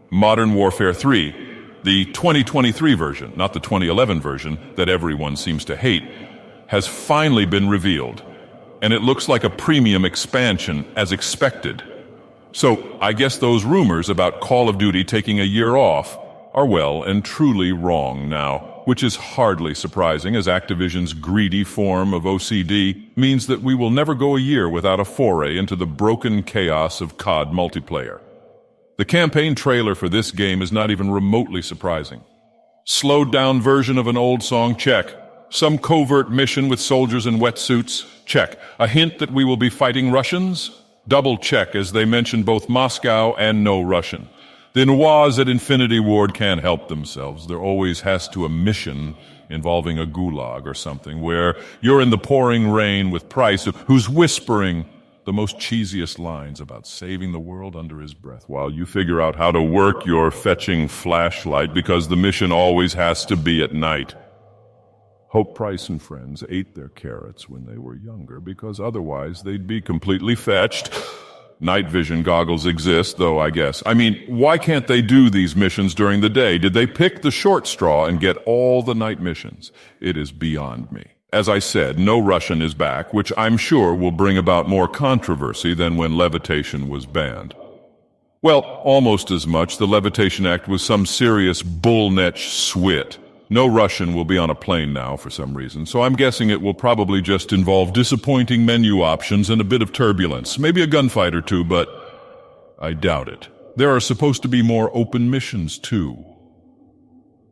Modern Warfare 3, the 2023 version, not the 2011 version that everyone seems to hate, has finally been revealed, and it looks like a premium expansion as expected. So I guess those rumors about Call of Duty taking a year off are well and truly wrong now, which is hardly surprising, as Activision's greedy form of OCD means that we will never go a year without a foray into the broken chaos of COD multiplayer. The campaign trailer for this game is not even remotely surprising. Slowed down version of an old song? Check. Some covert mission with soldiers in wetsuits? Check. A hint that we will be fighting Russians? Double check, as they mention both Moscow and no Russian. The Noirs at Infinity Ward can't help themselves. There always has to a mission involving a gulag or something, where you're in the pouring rain with Price, who's whispering the most cheesiest lines about saving the world under his breath while you figure out how to work your fetching flashlight, because the mission always has to be at night. Hope Price and friends ate their carrots when they were younger, because otherwise they'd be completely fetched. Night vision goggles exist, though, I guess. I mean, why can't they do these missions during the day? Did they pick the short straw and get all the night missions? It is beyond me. As I said, no Russian is back, which I'm sure will bring about more controversy than when levitation was banned. Well, almost as much. The Levitation Act was some serious bullnetch swit. No Russian will be on a plane now for some reason, so I'm guessing it will probably just involve disappointing menu options and a bit of turbulence. Maybe a gunfight or two, but I doubt it. There are supposed to be more open missions, too.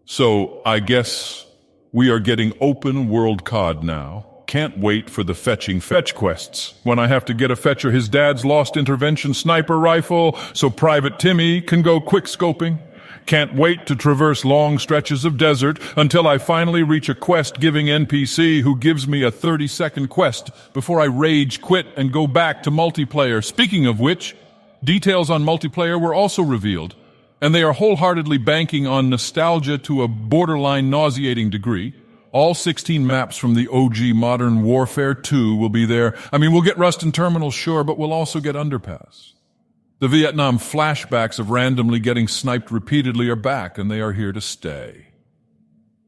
So I guess we are getting open world COD now. Can't wait for the fetching fetch quests, when I have to get a fetcher his dad's lost intervention sniper rifle so Private Timmy can go quick-scoping. Can't wait to traverse long stretches of desert until I finally reach a quest-giving NPC who gives me a 30-second quest before I rage quit and go back to multiplayer. Speaking of which, details on multiplayer were also revealed, and they are wholeheartedly banking on nostalgia to a borderline nauseating degree. All 16 maps from the OG Modern Warfare 2 will be there. I mean, we'll get Rust and Terminal, sure, but we'll also get Underpass. The Vietnam flashbacks of randomly getting sniped repeatedly are back, and they are here to stay.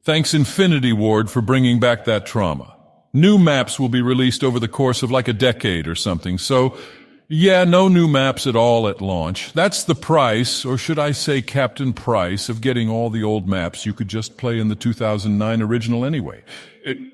Thanks Infinity Ward for bringing back that trauma. New maps will be released over the course of like a decade or something, so yeah, no new maps at all at launch. That's the price, or should I say Captain Price, of getting all the old maps you could just play in the 2009 original anyway.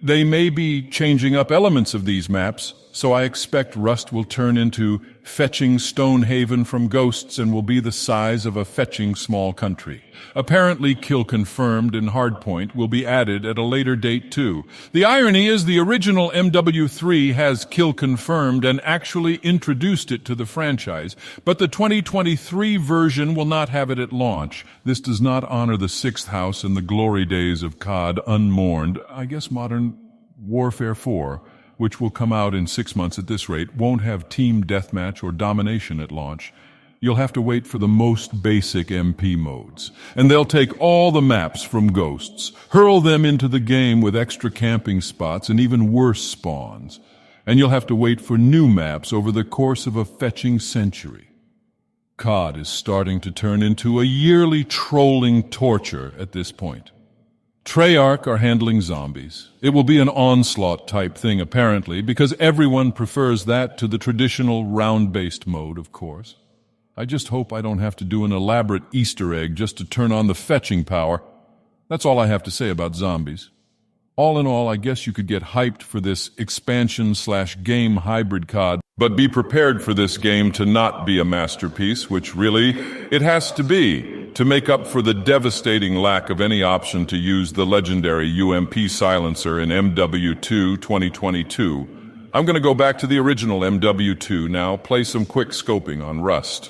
They may be changing up elements of these maps, so I expect Rust will turn into fetching Stonehaven from Ghosts and will be the size of a fetching small country. Apparently Kill Confirmed and Hardpoint will be added at a later date too. The irony is the original MW3 has Kill Confirmed and actually introduced it to the franchise, but the 2023 version will not have it at launch. This does not honor the Sixth House and the glory days of COD unmourned. I guess Modern Warfare 4, which will come out in 6 months at this rate, won't have team deathmatch or domination at launch. You'll have to wait for the most basic MP modes. And they'll take all the maps from Ghosts, hurl them into the game with extra camping spots and even worse spawns. And you'll have to wait for new maps over the course of a fetching century. COD is starting to turn into a yearly trolling torture at this point. Treyarch are handling zombies. It will be an onslaught-type thing, apparently, because everyone prefers that to the traditional round-based mode, of course. I just hope I don't have to do an elaborate Easter egg just to turn on the fetching power. That's all I have to say about zombies. All in all, I guess you could get hyped for this expansion/game hybrid COD, but be prepared for this game to not be a masterpiece, which really, it has to be, to make up for the devastating lack of any option to use the legendary UMP silencer in MW2 2022. I'm going to go back to the original MW2 now, play some quick scoping on Rust.